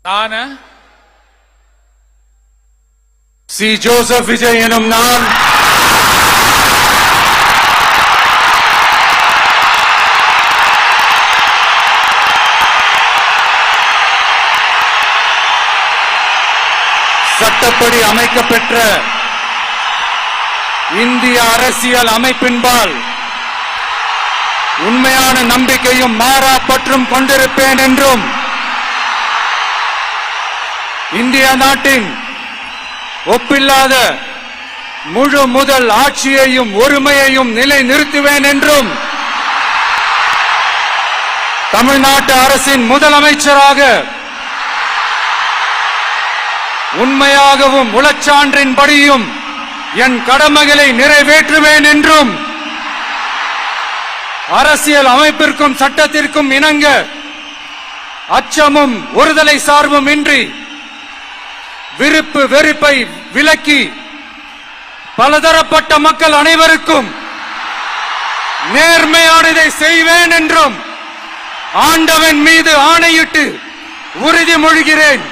நான் C. Joseph Vijay எனும் நான் சட்டப்படி அமைக்கப்பெற்ற இந்திய அரசியல் அமைப்பின்பால் உண்மையான நம்பிக்கையும் மாறா பற்றும் கொண்டிருப்பேன் என்றும் இந்திய நாட்டின் ஒப்பில்லாத முழு முதல் ஆட்சியையும் ஒருமையையும் நிலை நிறுத்துவேன் என்றும் தமிழ்நாட்டு அரசின் முதலமைச்சராக உண்மையாகவும் உளச்சான்றின்படியும் என் கடமைகளை நிறைவேற்றுவேன் என்றும் அரசியல் அமைப்பிற்கும் சட்டத்திற்கும் இணங்க அச்சமும் ஒருதலை சார்பும் இன்றி விருப்பு வெறுப்பை விலக்கி பலதரப்பட்ட மக்கள் அனைவருக்கும் நேர்மையானதை செய்வேன் என்றும் ஆண்டவன் மீது ஆணையிட்டு உறுதிமொழிகிறேன்.